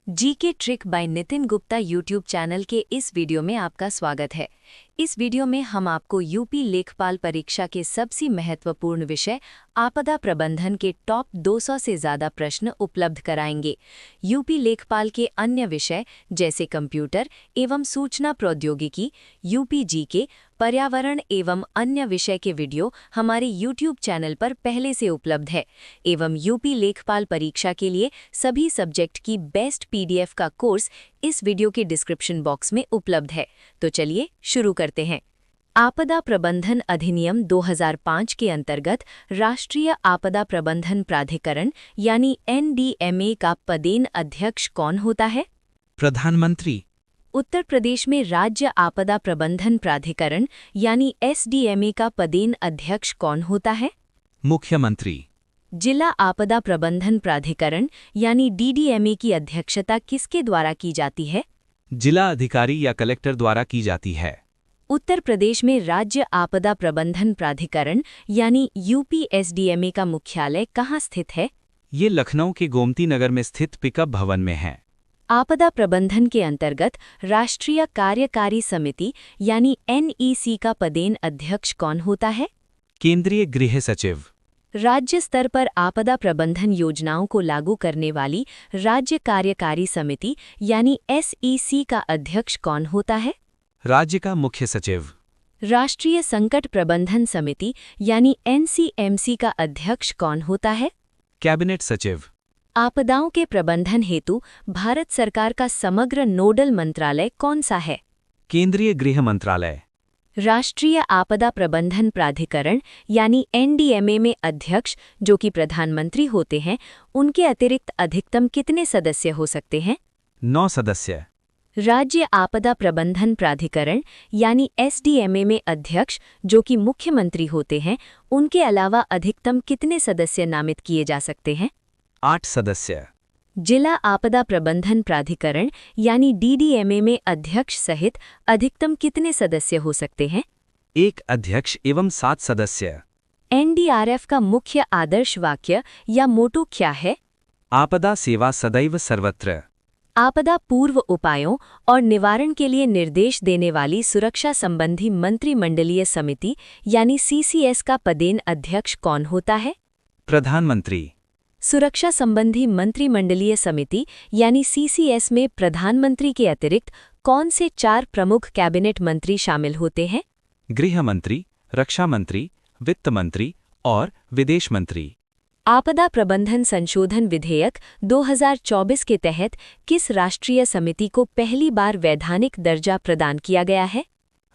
GK trick bye Nitin Gupta YouTube channel के इस video में आपका स्वागत है। इस वीडियो में हम आपको यूपी लेखपाल परीक्षा के सबसे महत्वपूर्ण विषय आपदा प्रबंधन के टॉप 200 से ज़्यादा प्रश्न उपलब्ध कराएंगे। यूपी लेखपाल के अन्य विषय जैसे कंप्यूटर एवं सूचना प्रौद्योगिकी, यूपी जीके, पर्यावरण एवं अन्य विषय के वीडियो हमारे यूट्यूब चैनल पर पहले से उपलब्ध है एवं यूपी लेखपाल परीक्षा के लिए सभी सब्जेक्ट की बेस्ट पीडीएफ का कोर्स इस वीडियो के डिस्क्रिप्शन बॉक्स में उपलब्ध है। तो चलिए शुरू करते हैं। आपदा प्रबंधन अधिनियम 2005 के अंतर्गत राष्ट्रीय आपदा प्रबंधन प्राधिकरण यानी एनडीएमए का पदेन अध्यक्ष कौन होता है? प्रधानमंत्री। उत्तर प्रदेश में राज्य आपदा प्रबंधन प्राधिकरण यानी एसडीएमए का पदेन अध्यक्ष कौन होता है? मुख्यमंत्री। जिला आपदा प्रबंधन प्राधिकरण यानी डीडीएमए की अध्यक्षता किसके द्वारा की जाती है? जिला अधिकारी या कलेक्टर द्वारा की जाती है। उत्तर प्रदेश में राज्य आपदा प्रबंधन प्राधिकरण यानी यूपीएसडीएमए का मुख्यालय कहाँ स्थित है? ये लखनऊ के गोमती नगर में स्थित पिकअप भवन में है। आपदा प्रबंधन के अंतर्गत राष्ट्रीय कार्यकारी समिति यानी एनईसी का पदेन अध्यक्ष कौन होता है? केंद्रीय गृह सचिव। राज्य स्तर पर आपदा प्रबंधन योजनाओं को लागू करने वाली राज्य कार्यकारी समिति यानी एसईसी का अध्यक्ष कौन होता है? राज्य का मुख्य सचिव। राष्ट्रीय संकट प्रबंधन समिति यानी एनसीएमसी का अध्यक्ष कौन होता है? कैबिनेट सचिव। आपदाओं के प्रबंधन हेतु भारत सरकार का समग्र नोडल मंत्रालय कौन सा है? केंद्रीय गृह मंत्रालय। राष्ट्रीय आपदा प्रबंधन प्राधिकरण यानी एनडीएमए में अध्यक्ष जो कि प्रधानमंत्री होते हैं, उनके अतिरिक्त अधिकतम कितने सदस्य हो सकते हैं? 9 सदस्य। राज्य आपदा प्रबंधन प्राधिकरण यानी एसडीएमए में अध्यक्ष जो कि मुख्यमंत्री होते हैं, उनके अलावा अधिकतम कितने सदस्य नामित किए जा सकते हैं? 8 सदस्य। जिला आपदा प्रबंधन प्राधिकरण यानी डीडीएमए में अध्यक्ष सहित अधिकतम कितने सदस्य हो सकते हैं? 1 अध्यक्ष एवं 7 सदस्य। एनडीआरएफ का मुख्य आदर्श वाक्य या मोटो क्या है? आपदा सेवा सदैव सर्वत्र। आपदा पूर्व उपायों और निवारण के लिए निर्देश देने वाली सुरक्षा संबंधी मंत्रिमंडलीय समिति यानी सीसीएस का पदेन अध्यक्ष कौन होता है? प्रधानमंत्री। सुरक्षा संबंधी मंत्रिमंडलीय समिति यानी सीसीएस में प्रधानमंत्री के अतिरिक्त कौन से 4 प्रमुख कैबिनेट मंत्री शामिल होते हैं? गृह मंत्री, रक्षा मंत्री, वित्त मंत्री और विदेश मंत्री। आपदा प्रबंधन संशोधन विधेयक 2024 के तहत किस राष्ट्रीय समिति को पहली बार वैधानिक दर्जा प्रदान किया गया है?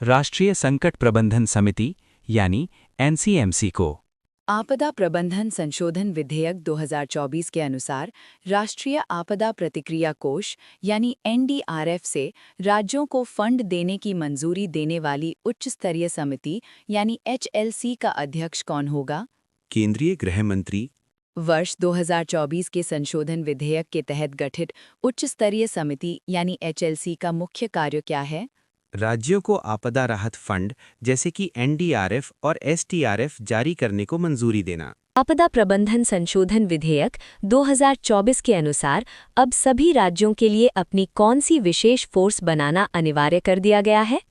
राष्ट्रीय संकट प्रबंधन समिति यानी एनसीएमसी को। आपदा प्रबंधन संशोधन विधेयक 2024 के अनुसार राष्ट्रीय आपदा प्रतिक्रिया कोष यानी एनडीआरएफ से राज्यों को फंड देने की मंजूरी देने वाली उच्च स्तरीय समिति यानी एचएलसी का अध्यक्ष कौन होगा? केंद्रीय गृह मंत्री। वर्ष 2024 के संशोधन विधेयक के तहत गठित उच्च स्तरीय समिति यानी एचएलसी का मुख्य कार्य क्या है? राज्यों को आपदा राहत फंड जैसे कि एनडीआरएफ और एसडीआरएफ जारी करने को मंजूरी देना। आपदा प्रबंधन संशोधन विधेयक 2024 के अनुसार अब सभी राज्यों के लिए अपनी कौन सी विशेष फोर्स बनाना अनिवार्य कर दिया गया है?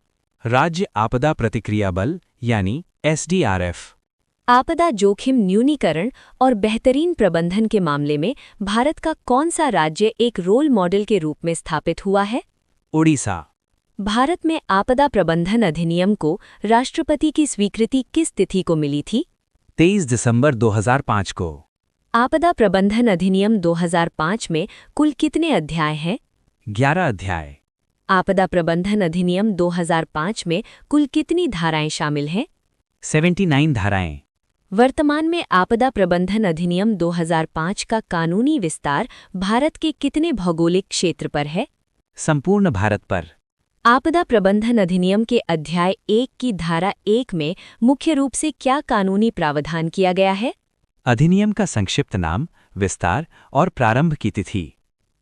राज्य आपदा प्रतिक्रिया बल यानी एसडीआरएफ। आपदा जोखिम न्यूनीकरण और बेहतरीन प्रबंधन के मामले में भारत का कौन सा राज्य एक रोल मॉडल के रूप में स्थापित हुआ है? ओडिशा। भारत में आपदा प्रबंधन अधिनियम को राष्ट्रपति की स्वीकृति किस तिथि को मिली थी? 23 दिसंबर 2005 को। आपदा प्रबंधन अधिनियम 2005 में कुल कितने अध्याय हैं? 11 अध्याय। आपदा प्रबंधन अधिनियम 2005 में कुल कितनी धाराएं शामिल हैं? 79 धाराएं। वर्तमान में आपदा प्रबंधन अधिनियम 2005 का कानूनी विस्तार भारत के कितने भौगोलिक क्षेत्र पर है? संपूर्ण भारत पर। आपदा प्रबंधन अधिनियम के अध्याय 1 की धारा 1 में मुख्य रूप से क्या कानूनी प्रावधान किया गया है? अधिनियम का संक्षिप्त नाम, विस्तार और प्रारंभ की तिथि।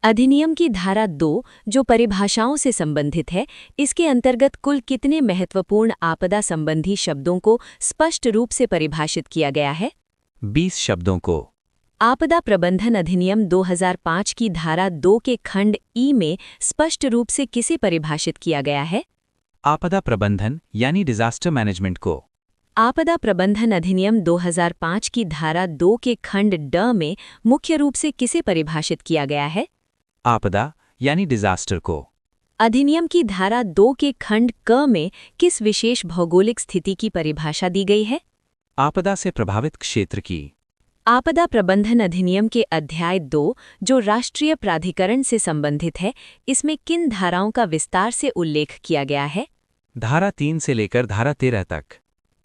अधिनियम की धारा 2 जो परिभाषाओं से संबंधित है, इसके अंतर्गत कुल कितने महत्वपूर्ण आपदा संबंधी शब्दों को स्पष्ट रूप से परिभाषित किया गया है? 20 शब्दों को। आपदा प्रबंधन अधिनियम 2005 की धारा 2 के खंड ई में स्पष्ट रूप से किसे परिभाषित किया गया है? आपदा प्रबंधन यानी डिजास्टर मैनेजमेंट को। आपदा प्रबंधन अधिनियम 2005 की धारा 2 के खंड ड में मुख्य रूप से किसे परिभाषित किया गया है? आपदा यानी डिजास्टर को। अधिनियम की धारा 2 के खंड क में किस विशेष भौगोलिक स्थिति की परिभाषा दी गई है? आपदा से प्रभावित क्षेत्र की। आपदा प्रबंधन अधिनियम के अध्याय 2 जो राष्ट्रीय प्राधिकरण से संबंधित है, इसमें किन धाराओं का विस्तार से उल्लेख किया गया है? धारा 3 से लेकर धारा 13 तक।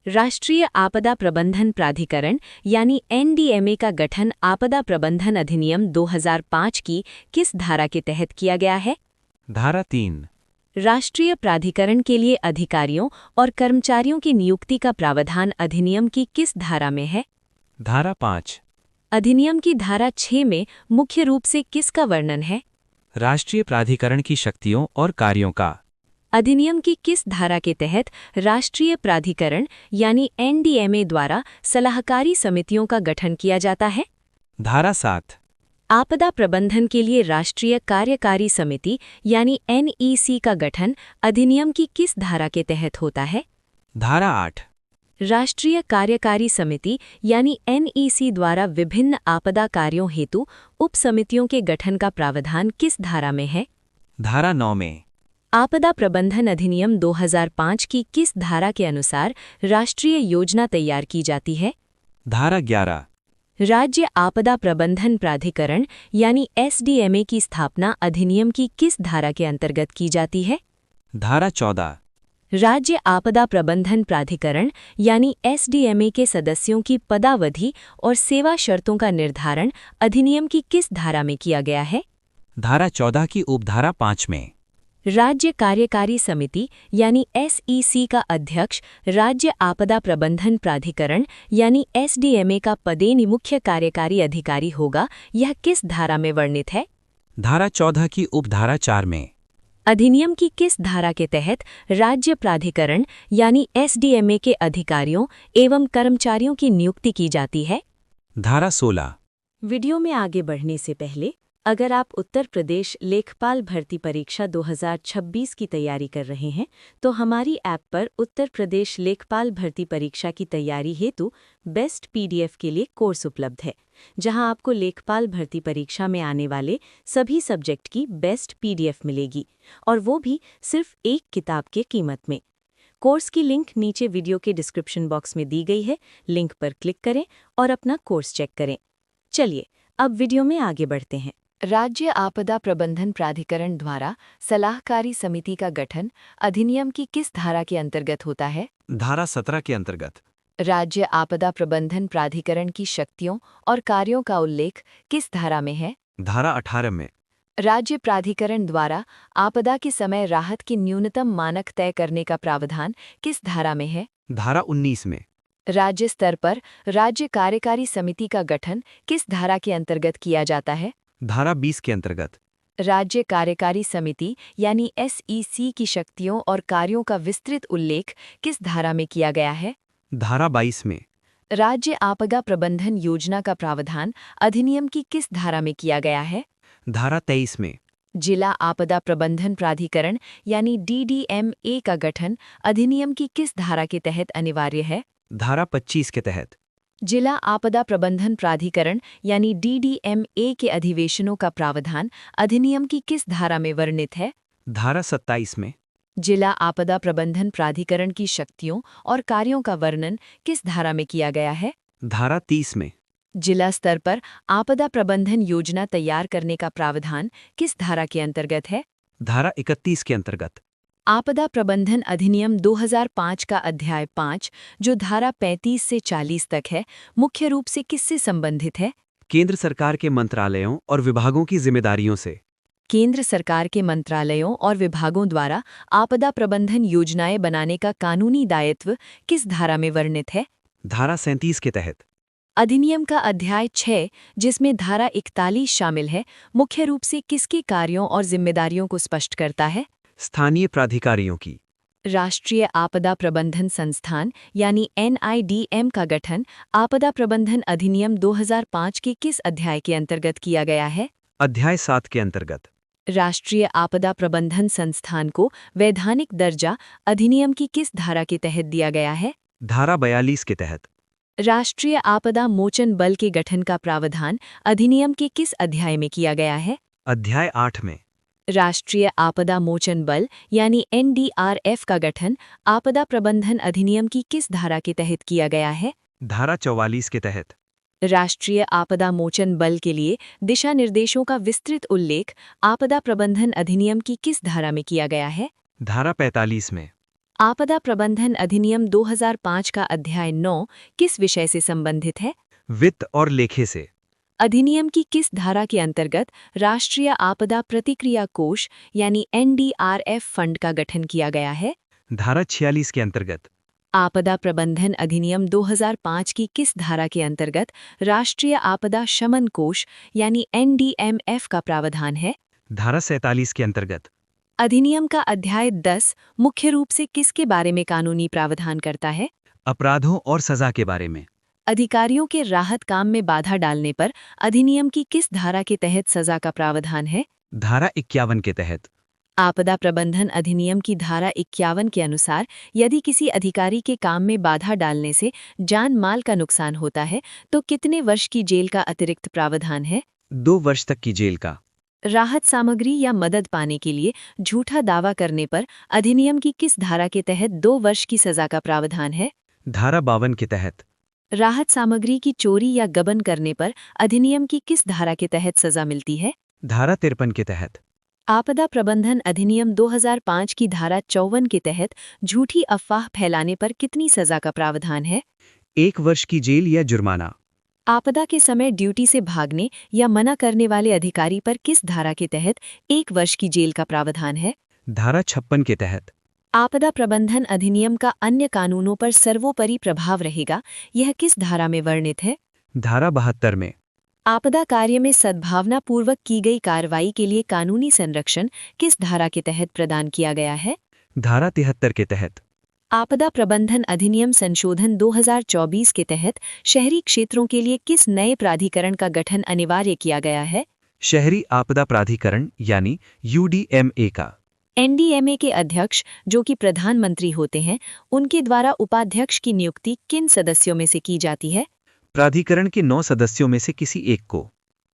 राष्ट्रीय आपदा प्रबंधन प्राधिकरण यानी एनडीएमए का गठन आपदा प्रबंधन अधिनियम 2005 की किस धारा के तहत किया गया है? धारा 3। राष्ट्रीय प्राधिकरण के लिए अधिकारियों और कर्मचारियों की नियुक्ति का प्रावधान अधिनियम की किस धारा में है? धारा 5। अधिनियम की धारा 6 में मुख्य रूप से किसका वर्णन है? राष्ट्रीय प्राधिकरण की शक्तियों और कार्यों का। अधिनियम की किस धारा के तहत राष्ट्रीय प्राधिकरण यानी एनडीएमए द्वारा सलाहकारी समितियों का गठन किया जाता है? धारा 7। आपदा प्रबंधन के लिए राष्ट्रीय कार्यकारी समिति यानी एनईसी का गठन अधिनियम की किस धारा के तहत होता है? धारा 8। राष्ट्रीय कार्यकारी समिति यानी एनईसी द्वारा विभिन्न आपदा कार्यों हेतु उपसमितियों के गठन का प्रावधान किस धारा में है? धारा 9 में। आपदा प्रबंधन अधिनियम 2005 की किस धारा के अनुसार राष्ट्रीय योजना तैयार की जाती है? धारा 11। राज्य आपदा प्रबंधन प्राधिकरण यानी एसडीएमए की स्थापना अधिनियम की किस धारा के अंतर्गत की जाती है? धारा 14। राज्य आपदा प्रबंधन प्राधिकरण यानी एसडीएमए के सदस्यों की पदावधि और सेवा शर्तों का निर्धारण अधिनियम की किस धारा में किया गया है? धारा 14 की उपधारा 5 में। राज्य कार्यकारी समिति यानी एसईसी का अध्यक्ष राज्य आपदा प्रबंधन प्राधिकरण यानी एसडीएमए का पदेन मुख्य कार्यकारी अधिकारी होगा, यह किस धारा में वर्णित है? धारा 14 की उपधारा 4 में। अधिनियम की किस धारा के तहत राज्य प्राधिकरण यानी एसडीएमए के अधिकारियों एवं कर्मचारियों की नियुक्ति की जाती है? धारा 16। वीडियो में आगे बढ़ने से पहले अगर आप उत्तर प्रदेश लेखपाल भर्ती परीक्षा 2026 की तैयारी कर रहे हैं तो हमारी ऐप पर उत्तर प्रदेश लेखपाल भर्ती परीक्षा की तैयारी हेतु बेस्ट पीडीएफ के लिए कोर्स उपलब्ध है, जहां आपको लेखपाल भर्ती परीक्षा में आने वाले सभी सब्जेक्ट की बेस्ट पीडीएफ मिलेगी, और वो भी सिर्फ एक किताब के कीमत में। कोर्स की लिंक नीचे वीडियो के डिस्क्रिप्शन बॉक्स में दी गई है, लिंक पर क्लिक करें और अपना कोर्स चेक करें। चलिए अब वीडियो में आगे बढ़ते हैं। राज्य आपदा प्रबंधन प्राधिकरण द्वारा सलाहकारी समिति का गठन अधिनियम की किस धारा के अंतर्गत होता है? धारा 17 के अंतर्गत। राज्य आपदा प्रबंधन प्राधिकरण की शक्तियों और कार्यों का उल्लेख किस धारा में है? धारा 18 में। राज्य प्राधिकरण द्वारा आपदा के समय राहत की न्यूनतम मानक तय करने का प्रावधान किस धारा में है? धारा 19 में। राज्य स्तर पर राज्य कार्यकारी समिति का गठन किस धारा के अंतर्गत किया जाता है? धारा 20 के अंतर्गत। राज्य कार्यकारी समिति यानी एसईसी की शक्तियों और कार्यों का विस्तृत उल्लेख किस धारा में किया गया है? धारा 22 में। राज्य आपदा प्रबंधन योजना का प्रावधान अधिनियम की किस धारा में किया गया है? धारा 23 में। जिला आपदा प्रबंधन प्राधिकरण यानी डीडीएमए का गठन अधिनियम की किस धारा के तहत अनिवार्य है? धारा 25 के तहत। जिला आपदा प्रबंधन प्राधिकरण यानी डीडीएमए के अधिवेशनों का प्रावधान अधिनियम की किस धारा में वर्णित है? धारा 27 में। जिला आपदा प्रबंधन प्राधिकरण की शक्तियों और कार्यों का वर्णन किस धारा में किया गया है? धारा 30 में। जिला स्तर पर आपदा प्रबंधन योजना तैयार करने का प्रावधान किस धारा के अंतर्गत है? धारा 31 के अंतर्गत। आपदा प्रबंधन अधिनियम 2005 का अध्याय 5 जो धारा 35 से 40 तक है, मुख्य रूप से किससे संबंधित है? केंद्र सरकार के मंत्रालयों और विभागों की जिम्मेदारियों से। केंद्र सरकार के मंत्रालयों और विभागों द्वारा आपदा प्रबंधन योजनाएं बनाने का कानूनी दायित्व किस धारा में वर्णित है? धारा 37 के तहत। अधिनियम का अध्याय 6 जिसमें धारा 41 शामिल है, मुख्य रूप से किसके कार्यों और जिम्मेदारियों को स्पष्ट करता है? स्थानीय प्राधिकारियों की। राष्ट्रीय आपदा प्रबंधन संस्थान यानी NIDM का गठन आपदा प्रबंधन अधिनियम 2005 के किस अध्याय के अंतर्गत किया गया है? अध्याय 7 के अंतर्गत। राष्ट्रीय आपदा प्रबंधन संस्थान को वैधानिक दर्जा अधिनियम की किस धारा के तहत दिया गया है? धारा 42 के तहत। राष्ट्रीय आपदा मोचन बल के गठन का प्रावधान अधिनियम के किस अध्याय में किया गया है? अध्याय 8 में। राष्ट्रीय आपदा मोचन बल यानी NDRF का गठन आपदा प्रबंधन अधिनियम की किस धारा के तहत किया गया है? धारा 44 के तहत। राष्ट्रीय आपदा मोचन बल के लिए दिशा निर्देशों का विस्तृत उल्लेख आपदा प्रबंधन अधिनियम की किस धारा में किया गया है? धारा 45 में। आपदा प्रबंधन अधिनियम 2005 का अध्याय 9 किस विषय से संबंधित है? वित्त और लेखे से। अधिनियम की किस धारा के अंतर्गत राष्ट्रीय आपदा प्रतिक्रिया कोष यानी NDRF फंड का गठन किया गया है? धारा 46 के अंतर्गत। आपदा प्रबंधन अधिनियम 2005 की किस धारा के अंतर्गत राष्ट्रीय आपदा शमन कोष यानी NDMF का प्रावधान है? धारा 47 के अंतर्गत। अधिनियम का अध्याय 10 मुख्य रूप से किसके बारे में कानूनी प्रावधान करता है? अपराधों और सजा के बारे में। अधिकारियों के राहत काम में बाधा डालने पर अधिनियम की किस धारा के तहत सजा का प्रावधान है? धारा 51 के तहत। आपदा प्रबंधन अधिनियम की धारा 51 के अनुसार यदि किसी अधिकारी के काम में बाधा डालने से जान माल का नुकसान होता है तो कितने वर्ष की जेल का अतिरिक्त प्रावधान है? 2 वर्ष तक की जेल का। राहत सामग्री या मदद पाने के लिए झूठा दावा करने पर अधिनियम की किस धारा के तहत 2 वर्ष की सजा का प्रावधान है? धारा 52 के तहत। राहत सामग्री की चोरी या गबन करने पर अधिनियम की किस धारा के तहत सजा मिलती है? धारा 53 के तहत। आपदा प्रबंधन अधिनियम 2005 की धारा 54 के तहत झूठी अफवाह फैलाने पर कितनी सजा का प्रावधान है? 1 वर्ष की जेल या जुर्माना। आपदा के समय ड्यूटी से भागने या मना करने वाले अधिकारी पर किस धारा के तहत 1 वर्ष की जेल का प्रावधान है? धारा 56 के तहत। आपदा प्रबंधन अधिनियम का अन्य कानूनों पर सर्वोपरि प्रभाव रहेगा, यह किस धारा में वर्णित है? धारा 72 में। आपदा कार्य में सद्भावनापूर्वक की गई कार्रवाई के लिए कानूनी संरक्षण किस धारा के तहत प्रदान किया गया है? धारा 73 के तहत। आपदा प्रबंधन अधिनियम संशोधन 2024 के तहत शहरी क्षेत्रों के लिए किस नए प्राधिकरण का गठन अनिवार्य किया गया है? शहरी आपदा प्राधिकरण यानी UDMA का। NDMA के अध्यक्ष जो कि प्रधानमंत्री होते हैं, उनके द्वारा उपाध्यक्ष की नियुक्ति किन सदस्यों में से की जाती है? प्राधिकरण के 9 सदस्यों में से किसी एक को।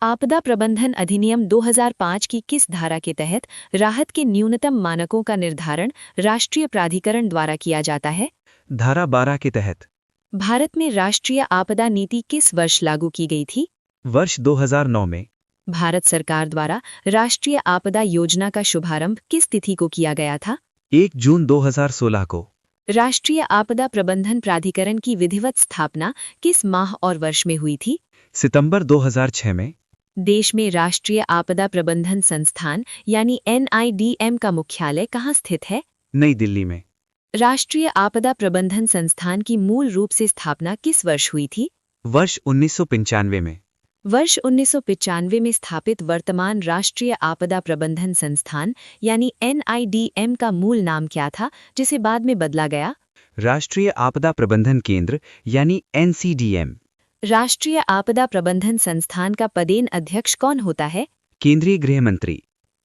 आपदा प्रबंधन अधिनियम 2005 की किस धारा के तहत राहत के न्यूनतम मानकों का निर्धारण राष्ट्रीय प्राधिकरण द्वारा किया जाता है? धारा 12 के तहत। भारत में राष्ट्रीय आपदा नीति किस वर्ष लागू की गई थी? वर्ष 2009 में। भारत सरकार द्वारा राष्ट्रीय आपदा योजना का शुभारंभ किस तिथि को किया गया था? 1 जून 2016 को। राष्ट्रीय आपदा प्रबंधन प्राधिकरण की विधिवत स्थापना किस माह और वर्ष में हुई थी? सितंबर 2006 में। देश में राष्ट्रीय आपदा प्रबंधन संस्थान यानी NIDM का मुख्यालय कहाँ स्थित है? नई दिल्ली में। राष्ट्रीय आपदा प्रबंधन संस्थान की मूल रूप से स्थापना किस वर्ष हुई थी? वर्ष 1995 में। वर्ष 1995 में स्थापित वर्तमान राष्ट्रीय आपदा प्रबंधन संस्थान यानी NIDM का मूल नाम क्या था, जिसे बाद में बदला गया? राष्ट्रीय आपदा प्रबंधन केंद्र यानी NCDM। राष्ट्रीय आपदा प्रबंधन संस्थान का पदेन अध्यक्ष कौन होता है? केंद्रीय गृह मंत्री।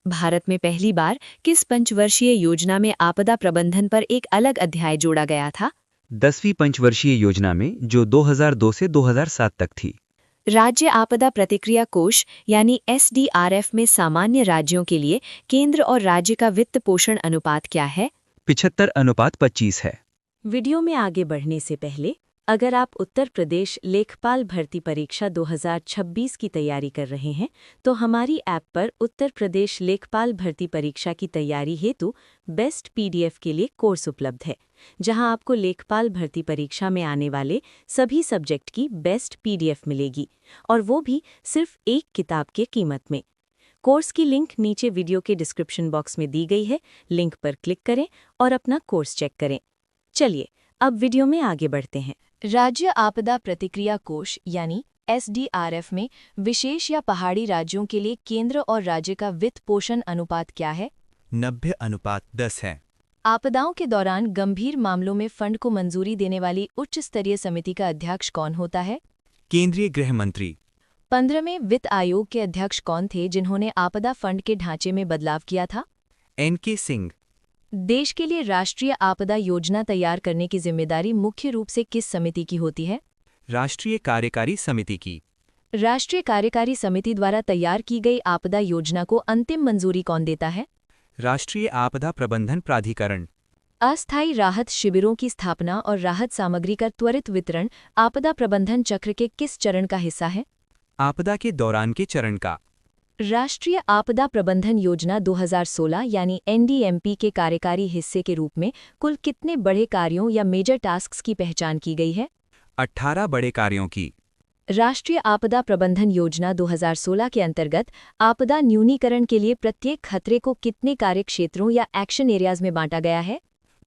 भारत में पहली बार किस पंचवर्षीय योजना में आपदा प्रबंधन पर एक अलग अध्याय जोड़ा गया था? 10वीं पंचवर्षीय योजना में, जो 2002 से 2007 तक थी। राज्य आपदा प्रतिक्रिया कोष यानी SDRF में सामान्य राज्यों के लिए केंद्र और राज्य का वित्त पोषण अनुपात क्या है? 75:25 है। वीडियो में आगे बढ़ने से पहले अगर आप उत्तर प्रदेश लेखपाल भर्ती परीक्षा 2026 की तैयारी कर रहे हैं तो हमारी ऐप पर उत्तर प्रदेश लेखपाल भर्ती परीक्षा की तैयारी हेतु बेस्ट PDF के लिए कोर्स उपलब्ध है, जहां आपको लेखपाल भर्ती परीक्षा में आने वाले सभी सब्जेक्ट की बेस्ट PDF मिलेगी, और वो भी सिर्फ एक किताब के कीमत में। कोर्स की लिंक नीचे वीडियो के डिस्क्रिप्शन बॉक्स में दी गई है, लिंक पर क्लिक करें और अपना कोर्स चेक करें। चलिए अब वीडियो में आगे बढ़ते हैं। राज्य आपदा प्रतिक्रिया कोष यानी SDRF में विशेष या पहाड़ी राज्यों के लिए केंद्र और राज्य का वित्त पोषण अनुपात क्या है? 90:10 है। आपदाओं के दौरान गंभीर मामलों में फंड को मंजूरी देने वाली उच्च स्तरीय समिति का अध्यक्ष कौन होता है? केंद्रीय गृह मंत्री। 15वें वित्त आयोग के अध्यक्ष कौन थे जिन्होंने आपदा फंड के ढांचे में बदलाव किया था? एनके सिंह। देश के लिए राष्ट्रीय आपदा योजना तैयार करने की जिम्मेदारी मुख्य रूप से किस समिति की होती है? राष्ट्रीय कार्यकारी समिति की। राष्ट्रीय कार्यकारी समिति द्वारा तैयार की गई आपदा योजना को अंतिम मंजूरी कौन देता है? राष्ट्रीय आपदा प्रबंधन प्राधिकरण। अस्थायी राहत शिविरों की स्थापना और राहत सामग्री का त्वरित वितरण आपदा प्रबंधन चक्र के किस चरण का हिस्सा है? आपदा के दौरान के चरण का। राष्ट्रीय आपदा प्रबंधन योजना 2016 यानी एनडीएमपी के कार्यकारी हिस्से के रूप में कुल कितने बड़े कार्यों या मेजर टास्क्स की पहचान की गई है? 18 बड़े कार्यों की। राष्ट्रीय आपदा प्रबंधन योजना 2016 के अंतर्गत आपदा न्यूनीकरण के लिए प्रत्येक खतरे को कितने कार्यक्षेत्रों या एक्शन एरियाज में बांटा गया है?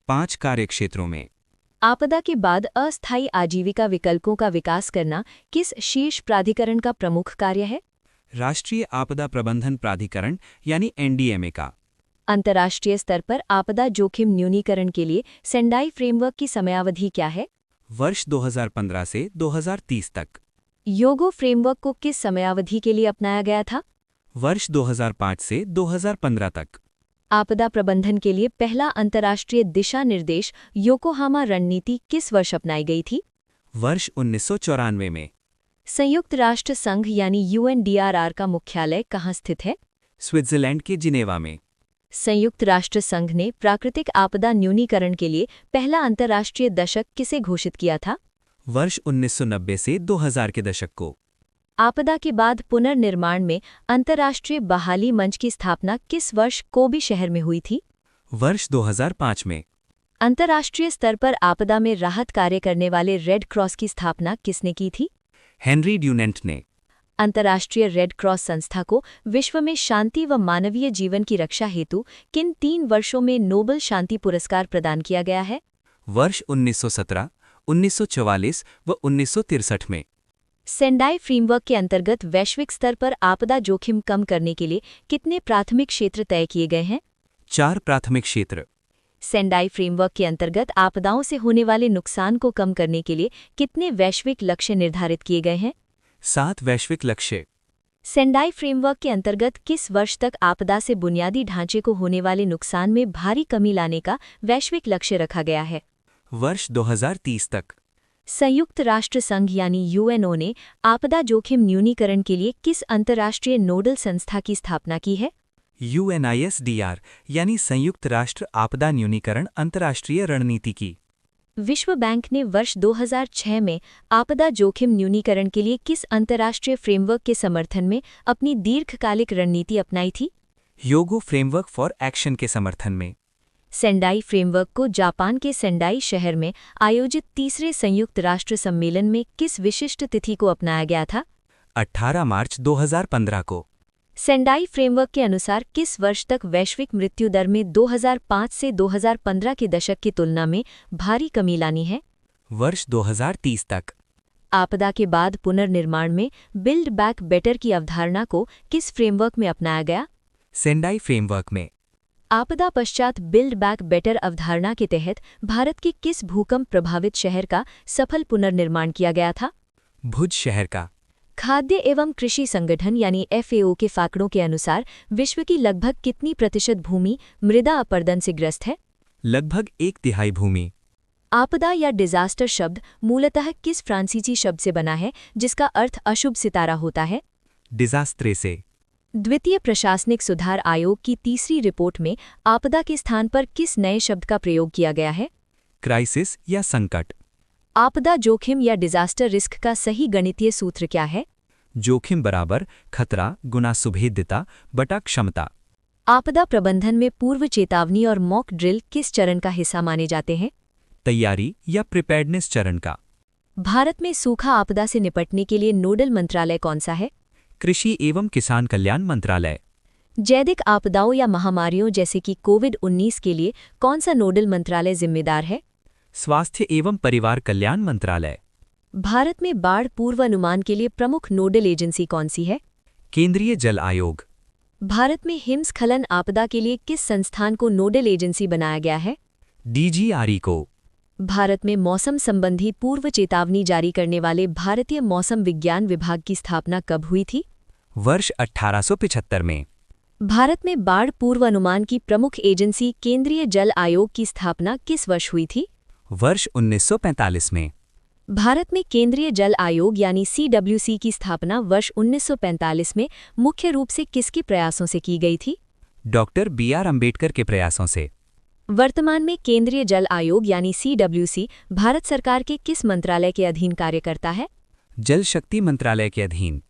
5 कार्यक्षेत्रों में। आपदा के बाद अस्थायी आजीविका विकल्पों का विकास करना किस शीर्ष प्राधिकरण का प्रमुख कार्य है? राष्ट्रीय आपदा प्रबंधन प्राधिकरण यानी एनडीएमए का। अंतर्राष्ट्रीय स्तर पर आपदा जोखिम न्यूनीकरण के लिए सेंडाई फ्रेमवर्क की समयावधि क्या है? वर्ष 2015 से 2030 तक। योगो फ्रेमवर्क को किस समयावधि के लिए अपनाया गया था? वर्ष 2005 से 2015 तक। आपदा प्रबंधन के लिए पहला अंतर्राष्ट्रीय दिशा निर्देश योकोहामा रणनीति किस वर्ष अपनाई गई थी? वर्ष 1994 में। संयुक्त राष्ट्र संघ यानी यूएनडीआरआर का मुख्यालय कहाँ स्थित है? स्विट्जरलैंड के जिनेवा में। संयुक्त राष्ट्र संघ ने प्राकृतिक आपदा न्यूनीकरण के लिए पहला अंतर्राष्ट्रीय दशक किसे घोषित किया था? वर्ष 1990 से 2000 के दशक को। आपदा के बाद पुनर्निर्माण में अंतर्राष्ट्रीय बहाली मंच की स्थापना किस वर्ष कोबी शहर में हुई थी? वर्ष 2005 में। अंतर्राष्ट्रीय स्तर पर आपदा में राहत कार्य करने वाले रेड क्रॉस की स्थापना किसने की थी? हेनरी ड्यूनेंट ने। अंतर्राष्ट्रीय रेड क्रॉस संस्था को विश्व में शांति व मानवीय जीवन की रक्षा हेतु किन 3 वर्षों में नोबेल शांति पुरस्कार प्रदान किया गया है? वर्ष 1917, 1944 व 1963 में। सेंडाई फ्रेमवर्क के अंतर्गत वैश्विक स्तर पर आपदा जोखिम कम करने के लिए कितने प्राथमिक क्षेत्र तय किए गए हैं? 4 प्राथमिक क्षेत्र। सेंडाई फ्रेमवर्क के अंतर्गत आपदाओं से होने वाले नुकसान को कम करने के लिए कितने वैश्विक लक्ष्य निर्धारित किए गए हैं? 7 वैश्विक लक्ष्य। सेंडाई फ्रेमवर्क के अंतर्गत किस वर्ष तक आपदा से बुनियादी ढांचे को होने वाले नुकसान में भारी कमी लाने का वैश्विक लक्ष्य रखा गया है? वर्ष 2030 तक। संयुक्त राष्ट्र संघ यानी यूएनओ ने आपदा जोखिम न्यूनीकरण के लिए किस अंतर्राष्ट्रीय नोडल संस्था की स्थापना की है? UNISDR यानी संयुक्त राष्ट्र आपदा न्यूनीकरण अंतर्राष्ट्रीय रणनीति की। विश्व बैंक ने वर्ष 2006 में आपदा जोखिम न्यूनीकरण के लिए किस अंतर्राष्ट्रीय फ्रेमवर्क के समर्थन में अपनी दीर्घकालिक रणनीति अपनाई थी? योगो फ्रेमवर्क फॉर एक्शन के समर्थन में। सेंडाई फ्रेमवर्क को जापान के सेंडाई शहर में आयोजित तीसरे संयुक्त राष्ट्र सम्मेलन में किस विशिष्ट तिथि को अपनाया गया था? 18 मार्च 2015 को। सेंडाई फ्रेमवर्क के अनुसार किस वर्ष तक वैश्विक मृत्यु दर में 2005 से 2015 के दशक की तुलना में भारी कमी लानी है? वर्ष 2030 तक। आपदा के बाद पुनर्निर्माण में बिल्ड बैक बेटर की अवधारणा को किस फ्रेमवर्क में अपनाया गया? सेंडाई फ्रेमवर्क में। आपदा पश्चात बिल्ड बैक बेटर अवधारणा के तहत भारत के किस भूकंप प्रभावित शहर का सफल पुनर्निर्माण किया गया था? भुज शहर का। खाद्य एवं कृषि संगठन यानी FAO के फाकड़ों के अनुसार विश्व की लगभग कितनी प्रतिशत भूमि मृदा अपरदन से ग्रस्त है? लगभग 1/3 भूमि। आपदा या डिजास्टर शब्द मूलतः किस फ्रांसीसी शब्द से बना है जिसका अर्थ अशुभ सितारा होता है? डिजास्ट्रे से। द्वितीय प्रशासनिक सुधार आयोग की तीसरी रिपोर्ट में आपदा के स्थान पर किस नए शब्द का प्रयोग किया गया है? क्राइसिस या संकट। आपदा जोखिम या डिजास्टर रिस्क का सही गणितीय सूत्र क्या है? जोखिम बराबर खतरा गुना सुभेद्यता बटा क्षमता। आपदा प्रबंधन में पूर्व चेतावनी और मॉक ड्रिल किस चरण का हिस्सा माने जाते हैं? तैयारी या प्रिपेयर्डनेस चरण का। भारत में सूखा आपदा से निपटने के लिए नोडल मंत्रालय कौन सा है? कृषि एवं किसान कल्याण मंत्रालय। जैविक आपदाओं या महामारियों जैसे कि कोविड-19 के लिए कौन सा नोडल मंत्रालय जिम्मेदार है? स्वास्थ्य एवं परिवार कल्याण मंत्रालय। भारत में बाढ़ पूर्वानुमान के लिए प्रमुख नोडल एजेंसी कौन सी है? केंद्रीय जल आयोग। भारत में हिमस्खलन आपदा के लिए किस संस्थान को नोडल एजेंसी बनाया गया है? DGRE को। भारत में मौसम संबंधी पूर्व चेतावनी जारी करने वाले भारतीय मौसम विज्ञान विभाग की स्थापना कब हुई थी? वर्ष 1875 में। भारत में बाढ़ पूर्व अनुमान की प्रमुख एजेंसी केंद्रीय जल आयोग की स्थापना किस वर्ष हुई थी? वर्ष 1945 में। भारत में केंद्रीय जल आयोग यानी CWC की स्थापना वर्ष 1945 में मुख्य रूप से किसके प्रयासों से की गई थी? डॉक्टर BR अम्बेडकर के प्रयासों से। वर्तमान में केंद्रीय जल आयोग यानी CWC भारत सरकार के किस मंत्रालय के अधीन कार्य करता है? जल शक्ति मंत्रालय के अधीन।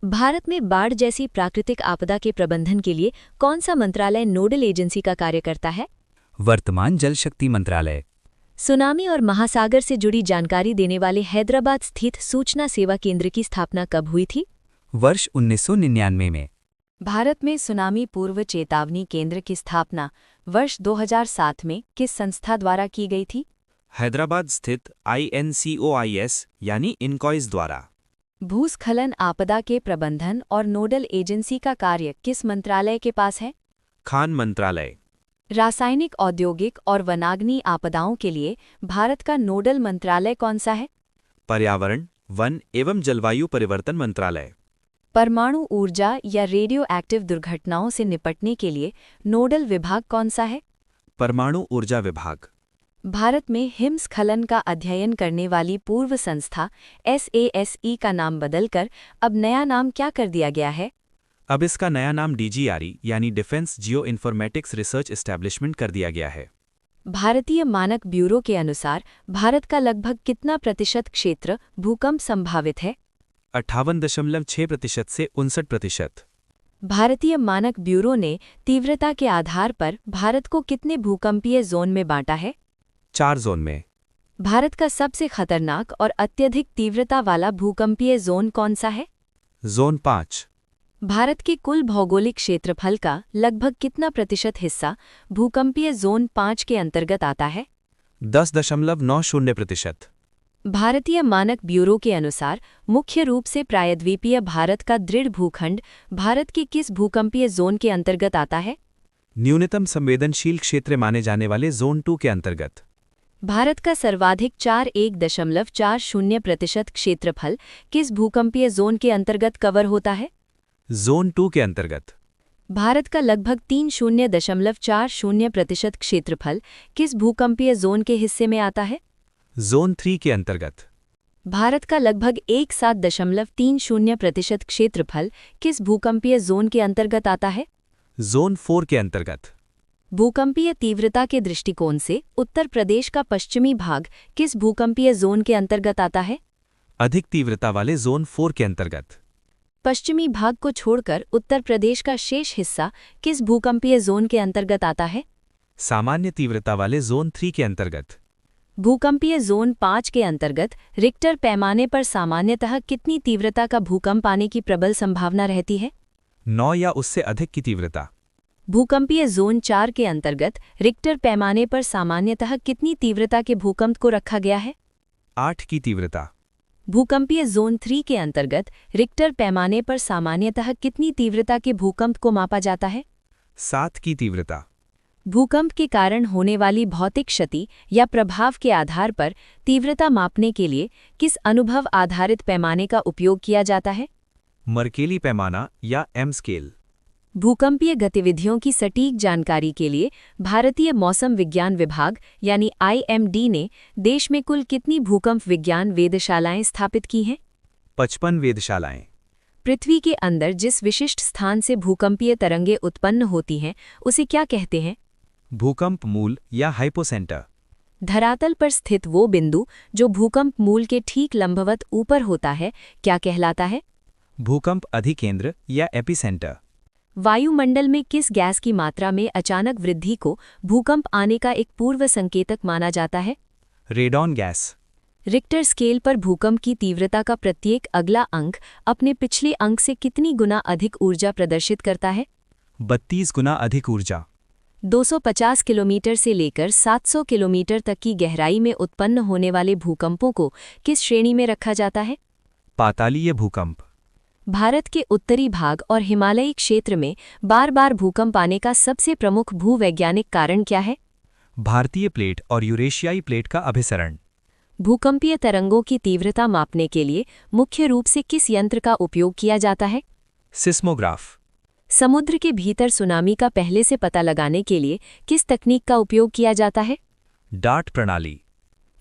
भारत में बाढ़ जैसी प्राकृतिक आपदा के प्रबंधन के लिए कौन सा मंत्रालय नोडल एजेंसी का कार्य करता है? वर्तमान जल शक्ति मंत्रालय। सुनामी और महासागर से जुड़ी जानकारी देने वाले हैदराबाद स्थित सूचना सेवा केंद्र की स्थापना कब हुई थी? वर्ष 1999 में। भारत में सुनामी पूर्व चेतावनी केंद्र की स्थापना वर्ष 2007 में किस संस्था द्वारा की गई थी? हैदराबाद स्थित INCOIS यानी इनकॉइस द्वारा। भूस्खलन आपदा के प्रबंधन और नोडल एजेंसी का कार्य किस मंत्रालय के पास है? खान मंत्रालय। रासायनिक, औद्योगिक और वनाग्नि आपदाओं के लिए भारत का नोडल मंत्रालय कौन सा है? पर्यावरण, वन एवं जलवायु परिवर्तन मंत्रालय। परमाणु ऊर्जा या रेडियो एक्टिव दुर्घटनाओं से निपटने के लिए नोडल विभाग कौन सा है? परमाणु ऊर्जा विभाग। भारत में हिमस्खलन का अध्ययन करने वाली पूर्व संस्था SASE का नाम बदलकर अब नया नाम क्या कर दिया गया है? अब इसका नया नाम DGRE यानी defence geo informatics research establishment कर दिया गया है। भारतीय मानक ब्यूरो के अनुसार भारत का लगभग कितना प्रतिशत क्षेत्र भूकंप संभावित है? 58.6% से 59%। भारतीय मानक ब्यूरो ने तीव्रता के आधार पर भारत को कितने भूकंपीय जोन में बांटा है? 4 जोन में। भारत का सबसे खतरनाक और अत्यधिक तीव्रता वाला भूकंपीय जोन कौन सा है? जोन 5। भारत के कुल भौगोलिक क्षेत्रफल का लगभग कितना प्रतिशत हिस्सा भूकंपीय जोन 5 के अंतर्गत आता है? 10.90%। भारतीय मानक ब्यूरो के अनुसार मुख्य रूप से प्रायद्वीपीय भारत का दृढ़ भूखंड भारत के किस भूकंपीय जोन के अंतर्गत आता है? न्यूनतम संवेदनशील क्षेत्र माने जाने वाले जोन 2 के अंतर्गत। भारत का सर्वाधिक 41.40% क्षेत्रफल किस भूकंपीय जोन के अंतर्गत कवर होता है? जोन 2 के अंतर्गत। भारत का लगभग 30.40% क्षेत्रफल किस भूकंपीय जोन के हिस्से में आता है? जोन 3 के अंतर्गत। भारत का लगभग 17.30% क्षेत्रफल किस भूकंपीय जोन के अंतर्गत आता है? जोन 4 के अंतर्गत। भूकंपीय तीव्रता के दृष्टिकोण से उत्तर प्रदेश का पश्चिमी भाग किस भूकंपीय जोन के अंतर्गत आता है? अधिक तीव्रता वाले जोन 4 के अंतर्गत। पश्चिमी भाग को छोड़कर उत्तर प्रदेश का शेष हिस्सा किस भूकंपीय जोन के अंतर्गत आता है? सामान्य तीव्रता वाले जोन 3 के अंतर्गत। भूकंपीय जोन 5 के अंतर्गत रिक्टर पैमाने पर सामान्यतः कितनी तीव्रता का भूकंप आने की प्रबल संभावना रहती है? 9 या उससे अधिक की तीव्रता। भूकंपीय जोन 4 के अंतर्गत रिक्टर पैमाने पर सामान्यतः कितनी तीव्रता के भूकंप को रखा गया है? 8 की तीव्रता। भूकंपीय जोन 3 के अंतर्गत रिक्टर पैमाने पर सामान्यतः कितनी तीव्रता के भूकंप को मापा जाता है? 7 की तीव्रता। भूकंप के कारण होने वाली भौतिक क्षति या प्रभाव के आधार पर तीव्रता मापने के लिए किस अनुभव आधारित पैमाने का उपयोग किया जाता है? मर्केली पैमाना या M स्केल। भूकंपीय गतिविधियों की सटीक जानकारी के लिए भारतीय मौसम विज्ञान विभाग यानी IMD ने देश में कुल कितनी भूकंप विज्ञान वेधशालाएं स्थापित की हैं? 55 वेधशालाएं। पृथ्वी के अंदर जिस विशिष्ट स्थान से भूकंपीय तरंगें उत्पन्न होती हैं उसे क्या कहते हैं? भूकंप मूल या हाइपोसेंटर। धरातल पर स्थित वो बिंदु जो भूकंप मूल के ठीक लंबवत ऊपर होता है क्या कहलाता है? भूकंप अधिकेंद्र या एपिसेंटर। वायुमंडल में किस गैस की मात्रा में अचानक वृद्धि को भूकंप आने का एक पूर्व संकेतक माना जाता है? Radon gas. रिक्टर स्केल पर भूकंप की तीव्रता का प्रत्येक अगला अंक अपने पिछले अंक से कितनी गुना अधिक ऊर्जा प्रदर्शित करता है? 32 गुना अधिक ऊर्जा। 250 किलोमीटर से लेकर 700 किलोमीटर तक की गहराई में उत्पन्न होने वाले भूकंपों को किस श्रेणी में रखा जाता है? पातालीय भूकंप। भारत के उत्तरी भाग और हिमालयी क्षेत्र में बार बार भूकंप आने का सबसे प्रमुख भूवैज्ञानिक कारण क्या है? भारतीय प्लेट और यूरेशियाई प्लेट का अभिसरण। भूकंपीय तरंगों की तीव्रता मापने के लिए मुख्य रूप से किस यंत्र का उपयोग किया जाता है? सिस्मोग्राफ। समुद्र के भीतर सुनामी का पहले से पता लगाने के लिए किस तकनीक का उपयोग किया जाता है? डार्ट प्रणाली।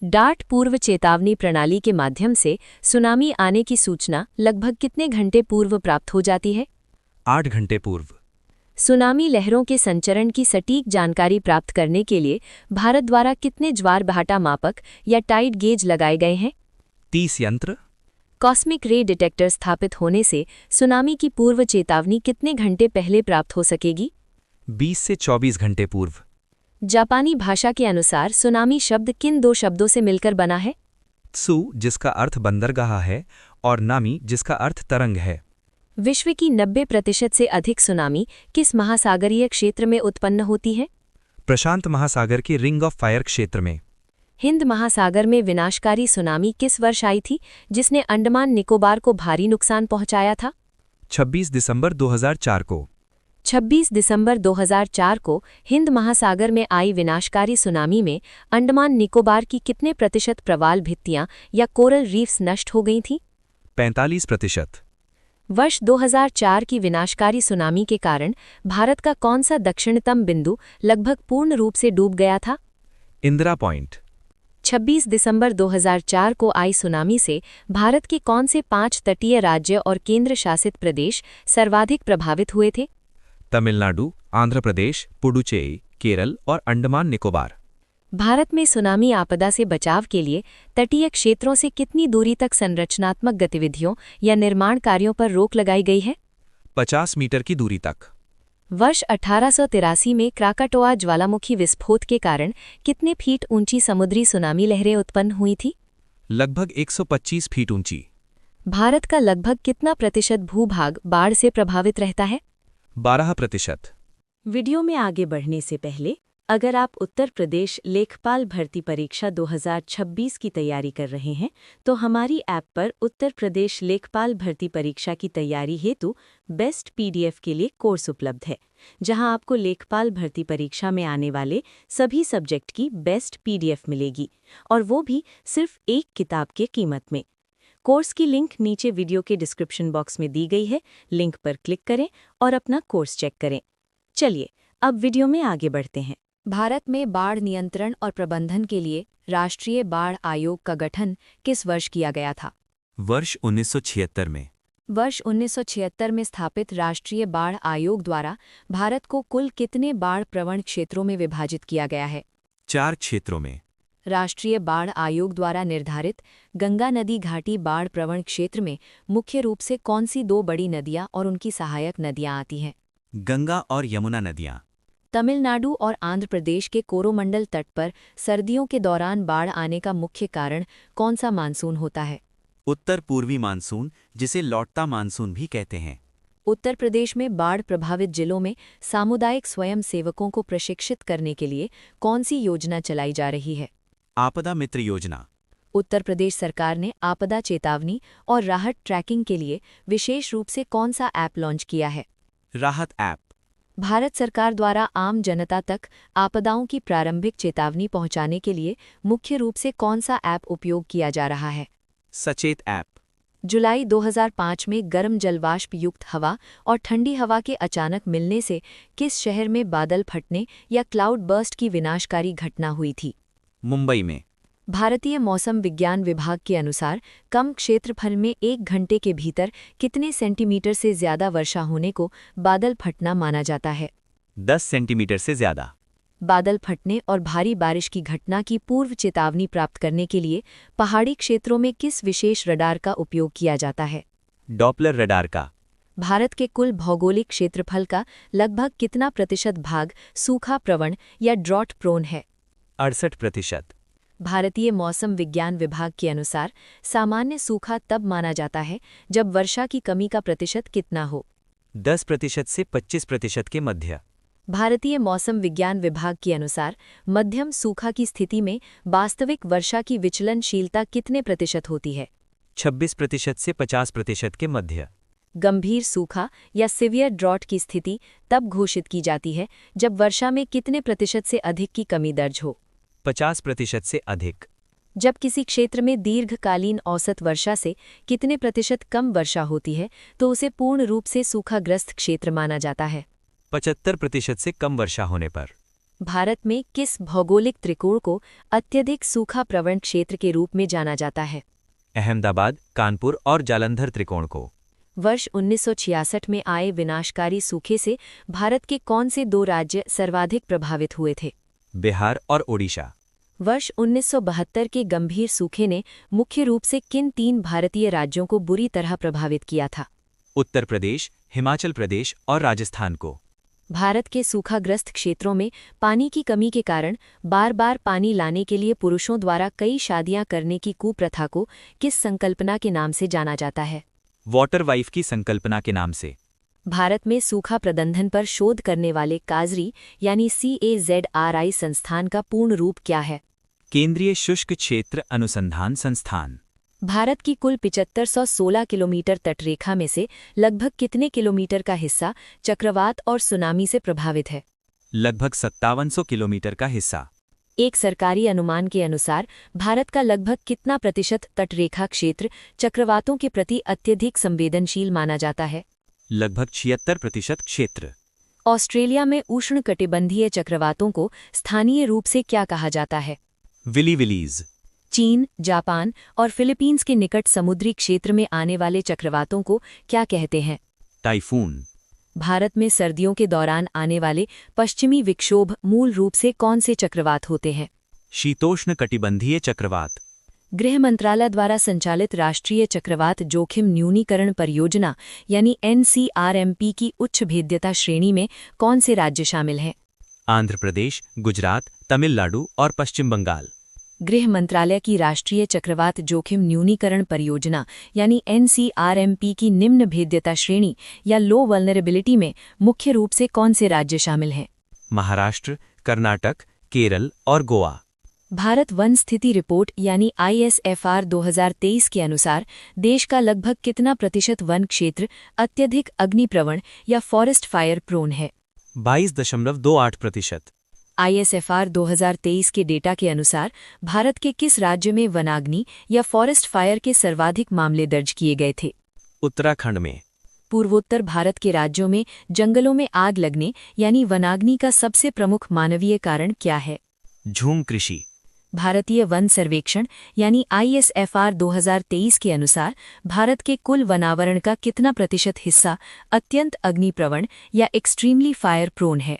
डार्ट पूर्व चेतावनी प्रणाली के माध्यम से सुनामी आने की सूचना लगभग कितने घंटे पूर्व प्राप्त हो जाती है? 8 घंटे पूर्व। सुनामी लहरों के संचरण की सटीक जानकारी प्राप्त करने के लिए भारत द्वारा कितने ज्वार भाटा मापक या टाइड गेज लगाए गए हैं? 30 यंत्र। कॉस्मिक रे डिटेक्टर स्थापित होने से सुनामी की पूर्व चेतावनी कितने घंटे पहले प्राप्त हो सकेगी? 20 से 24 घंटे पूर्व। जापानी भाषा के अनुसार सुनामी शब्द किन दो शब्दों से मिलकर बना है? त्सु, जिसका अर्थ बंदरगाह है, और नामी, जिसका अर्थ तरंग है। विश्व की 90% से अधिक सुनामी किस महासागरीय क्षेत्र में उत्पन्न होती है? प्रशांत महासागर के रिंग ऑफ फायर क्षेत्र में। हिंद महासागर में विनाशकारी सुनामी किस वर्ष आई थी जिसने अंडमान निकोबार को भारी नुकसान पहुंचाया था? 26 दिसंबर 2004 को। 26 दिसंबर 2004 को हिंद महासागर में आई विनाशकारी सुनामी में अंडमान निकोबार की कितने प्रतिशत प्रवाल भित्तियां या कोरल रीफ्स नष्ट हो गई थीं? 45%। वर्ष 2004 की विनाशकारी सुनामी के कारण भारत का कौन सा दक्षिणतम बिंदु लगभग पूर्ण रूप से डूब गया था? इंदिरा पॉइंट। 26 दिसंबर 2004 को आई सुनामी से भारत के कौन से 5 तटीय राज्य और केंद्र शासित प्रदेश सर्वाधिक प्रभावित हुए थे? तमिलनाडु, आंध्र प्रदेश, पुडुचेरी, केरल और अंडमान निकोबार। भारत में सुनामी आपदा से बचाव के लिए तटीय क्षेत्रों से कितनी दूरी तक संरचनात्मक गतिविधियों या निर्माण कार्यों पर रोक लगाई गई है? 50 मीटर की दूरी तक। वर्ष 1883 में क्राकाटोआ ज्वालामुखी विस्फोट के कारण कितने फीट ऊंची समुद्री सुनामी लहरें उत्पन्न हुई थी? लगभग 125 फीट ऊंची। भारत का लगभग कितना प्रतिशत भूभाग बाढ़ से प्रभावित रहता है? 12%। वीडियो में आगे बढ़ने से पहले अगर आप उत्तर प्रदेश लेखपाल भर्ती परीक्षा 2026 की तैयारी कर रहे हैं तो हमारी ऐप पर उत्तर प्रदेश लेखपाल भर्ती परीक्षा की तैयारी हेतु बेस्ट पीडीएफ के लिए कोर्स उपलब्ध है, जहां आपको लेखपाल भर्ती परीक्षा में आने वाले सभी सब्जेक्ट की बेस्ट पीडीएफ मिलेगी, और वो भी सिर्फ एक किताब के कीमत में। कोर्स की लिंक नीचे वीडियो के डिस्क्रिप्शन बॉक्स में दी गई है, लिंक पर क्लिक करें और अपना कोर्स चेक करें। चलिए अब वीडियो में आगे बढ़ते हैं। भारत में बाढ़ नियंत्रण और प्रबंधन के लिए राष्ट्रीय बाढ़ आयोग का गठन किस वर्ष किया गया था? वर्ष 1976 में। वर्ष 1976 में स्थापित राष्ट्रीय बाढ़ आयोग द्वारा भारत को कुल कितने बाढ़ प्रवण क्षेत्रों में विभाजित किया गया है? 4 क्षेत्रों में। राष्ट्रीय बाढ़ आयोग द्वारा निर्धारित गंगा नदी घाटी बाढ़ प्रवण क्षेत्र में मुख्य रूप से कौन सी 2 बड़ी नदियां और उनकी सहायक नदियां आती हैं? गंगा और यमुना नदियां। तमिलनाडु और आंध्र प्रदेश के कोरोमंडल तट पर सर्दियों के दौरान बाढ़ आने का मुख्य कारण कौन सा मानसून होता है? उत्तर पूर्वी मानसून, जिसे लौटता मानसून भी कहते हैं। उत्तर प्रदेश में बाढ़ प्रभावित जिलों में सामुदायिक स्वयं सेवकों को प्रशिक्षित करने के लिए कौन सी योजना चलाई जा रही है? आपदा मित्र योजना। उत्तर प्रदेश सरकार ने आपदा चेतावनी और राहत ट्रैकिंग के लिए विशेष रूप से कौन सा ऐप लॉन्च किया है? राहत ऐप। भारत सरकार द्वारा आम जनता तक आपदाओं की प्रारंभिक चेतावनी पहुंचाने के लिए मुख्य रूप से कौन सा ऐप उपयोग किया जा रहा है? सचेत ऐप। जुलाई 2005 में गर्म जलवाष्प युक्त हवा और ठंडी हवा के अचानक मिलने से किस शहर में बादल फटने या क्लाउड बर्स्ट की विनाशकारी घटना हुई थी? मुंबई में। भारतीय मौसम विज्ञान विभाग के अनुसार कम क्षेत्रफल में 1 घंटे के भीतर कितने सेंटीमीटर से ज्यादा वर्षा होने को बादल फटना माना जाता है? 10 सेंटीमीटर से ज्यादा। बादल फटने और भारी बारिश की घटना की पूर्व चेतावनी प्राप्त करने के लिए पहाड़ी क्षेत्रों में किस विशेष रडार का उपयोग किया जाता है? डॉपलर रडार का। भारत के कुल भौगोलिक क्षेत्रफल का लगभग कितना प्रतिशत भाग सूखा प्रवण या ड्रॉट प्रोन है? 68%। भारतीय मौसम विज्ञान विभाग के अनुसार सामान्य सूखा तब माना जाता है जब वर्षा की कमी का प्रतिशत कितना हो? 10% से 25% के मध्य। भारतीय मौसम विज्ञान विभाग के अनुसार मध्यम सूखा की स्थिति में वास्तविक वर्षा की विचलनशीलता कितने प्रतिशत होती है? 26% से 50% के मध्य। गंभीर सूखा या सिवियर ड्रॉट की स्थिति तब घोषित की जाती है जब वर्षा में कितने प्रतिशत से अधिक की कमी दर्ज हो। 50% से अधिक। जब किसी क्षेत्र में दीर्घकालीन औसत वर्षा से कितने प्रतिशत कम वर्षा होती है तो उसे पूर्ण रूप से सूखाग्रस्त क्षेत्र माना जाता है। 75% से कम वर्षा होने पर। भारत में किस भौगोलिक त्रिकोण को अत्यधिक सूखा प्रवण क्षेत्र के रूप में जाना जाता है? अहमदाबाद, कानपुर और जालंधर त्रिकोण को। वर्ष 1966 में आए विनाशकारी सूखे से भारत के कौन से 2 राज्य सर्वाधिक प्रभावित हुए थे? बिहार और ओडिशा। वर्ष 1972 के गंभीर सूखे ने मुख्य रूप से किन 3 भारतीय राज्यों को बुरी तरह प्रभावित किया था? उत्तर प्रदेश, हिमाचल प्रदेश और राजस्थान को। भारत के सूखाग्रस्त क्षेत्रों में पानी की कमी के कारण बार बार पानी लाने के लिए पुरुषों द्वारा कई शादियां करने की कुप्रथा को किस संकल्पना के नाम से जाना जाता है? वाटर वाइफ की संकल्पना के नाम से। भारत में सूखा प्रबंधन पर शोध करने वाले काजरी यानी CAZRI संस्थान का पूर्ण रूप क्या है? केंद्रीय शुष्क क्षेत्र अनुसंधान संस्थान। भारत की कुल 7516 किलोमीटर तटरेखा में से लगभग कितने किलोमीटर का हिस्सा चक्रवात और सुनामी से प्रभावित है? लगभग 5700 किलोमीटर का हिस्सा। एक सरकारी अनुमान के अनुसार भारत का लगभग कितना प्रतिशत तटरेखा क्षेत्र चक्रवातों के प्रति अत्यधिक संवेदनशील माना जाता है? लगभग 76% क्षेत्र। ऑस्ट्रेलिया में उष्णकटिबंधीय चक्रवातों को स्थानीय रूप से क्या कहा जाता है? Willie villis. चीन, जापान और फिलीपींस के निकट समुद्री क्षेत्र में आने वाले चक्रवातों को क्या कहते हैं? टाइफून। भारत में सर्दियों के दौरान आने वाले पश्चिमी विक्षोभ मूल रूप से कौन से चक्रवात होते हैं? शीतोष्ण कटिबंधीय चक्रवात। गृह मंत्रालय द्वारा संचालित राष्ट्रीय चक्रवात जोखिम न्यूनीकरण परियोजना यानी NCRMP की उच्च भेद्यता श्रेणी में कौन से राज्य शामिल हैं? आंध्र प्रदेश, गुजरात, तमिलनाडु और पश्चिम बंगाल। गृह मंत्रालय की राष्ट्रीय चक्रवात जोखिम न्यूनीकरण परियोजना यानी NCRMP की निम्न भेद्यता श्रेणी या लो वल्नरेबिलिटी में मुख्य रूप से कौन से राज्य शामिल हैं? महाराष्ट्र, कर्नाटक, केरल और गोवा। भारत वन स्थिति रिपोर्ट यानी ISFR 2023 के अनुसार देश का लगभग कितना प्रतिशत वन क्षेत्र अत्यधिक अग्निप्रवण या फॉरेस्ट फायर प्रोन है? 22.28%। ISFR 2023 के डेटा के अनुसार भारत के किस राज्य में वनाग्नि या फॉरेस्ट फायर के सर्वाधिक मामले दर्ज किए गए थे? उत्तराखंड में। पूर्वोत्तर भारत के राज्यों में जंगलों में आग लगने यानी वनाग्नि का सबसे प्रमुख मानवीय कारण क्या है? झूम कृषि। भारतीय वन सर्वेक्षण यानी ISFR 2023 के अनुसार भारत के कुल वनावरण का कितना प्रतिशत हिस्सा अत्यंत अग्निप्रवण या एक्सट्रीमली फायर प्रोन है?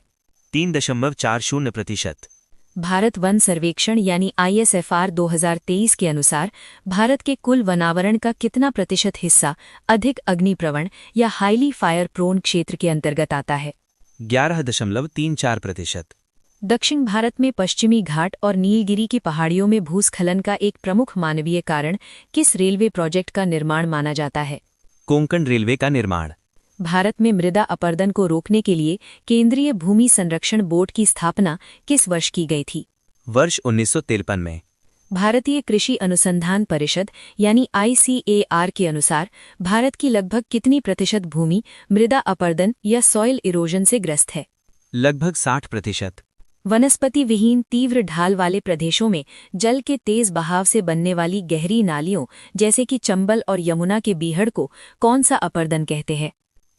3.40%। भारत वन सर्वेक्षण यानी ISFR 2023 के अनुसार भारत के कुल वनावरण का कितना प्रतिशत हिस्सा अधिक अग्निप्रवण या हाईली फायर प्रोन क्षेत्र के अंतर्गत आता है? 11.34%। दक्षिण भारत में पश्चिमी घाट और नीलगिरी की पहाड़ियों में भूस्खलन का एक प्रमुख मानवीय कारण किस रेलवे प्रोजेक्ट का निर्माण माना जाता है? कोंकण रेलवे का निर्माण। भारत में मृदा अपरदन को रोकने के लिए केंद्रीय भूमि संरक्षण बोर्ड की स्थापना किस वर्ष की गई थी? वर्ष 1953 में। भारतीय कृषि अनुसंधान परिषद यानी ICAR के अनुसार भारत की लगभग कितनी प्रतिशत भूमि मृदा अपरदन या सॉइल इरोजन से ग्रस्त है? लगभग 60%। वनस्पति विहीन तीव्र ढाल वाले प्रदेशों में जल के तेज बहाव से बनने वाली गहरी नालियों जैसे कि चंबल और यमुना के बीहड़ को कौन सा अपरदन कहते हैं?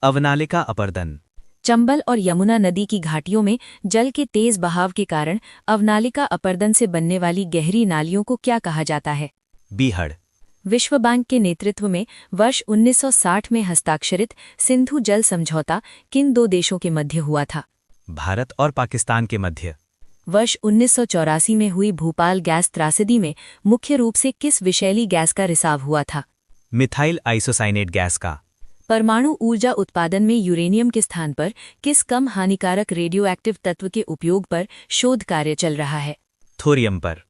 अवनालिका अपरदन। चंबल और यमुना नदी की घाटियों में जल के तेज बहाव के कारण अवनालिका अपरदन से बनने वाली गहरी नालियों को क्या कहा जाता है? बीहड़। विश्व बैंक के नेतृत्व में वर्ष 1960 में हस्ताक्षरित सिंधु जल समझौता किन 2 देशों के मध्य हुआ था? भारत और पाकिस्तान के मध्य। वर्ष 1984 में हुई भोपाल गैस त्रासदी में मुख्य रूप से किस विषैली गैस का रिसाव हुआ था? मिथाइल आइसोसाइनेट गैस का। परमाणु ऊर्जा उत्पादन में यूरेनियम के स्थान पर किस कम हानिकारक रेडियोएक्टिव तत्व के उपयोग पर शोध कार्य चल रहा है? थोरियम पर।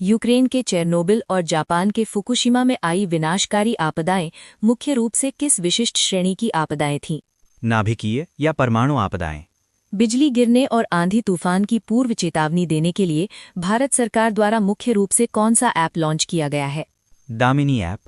यूक्रेन के चेरनोबिल और जापान के फुकुशिमा में आई विनाशकारी आपदाएं मुख्य रूप से किस विशिष्ट श्रेणी की आपदाएं थीं? नाभिकीय या परमाणु आपदाएं। बिजली गिरने और आंधी तूफान की पूर्व चेतावनी देने के लिए भारत सरकार द्वारा मुख्य रूप से कौन सा ऐप लॉन्च किया गया है? दामिनी ऐप।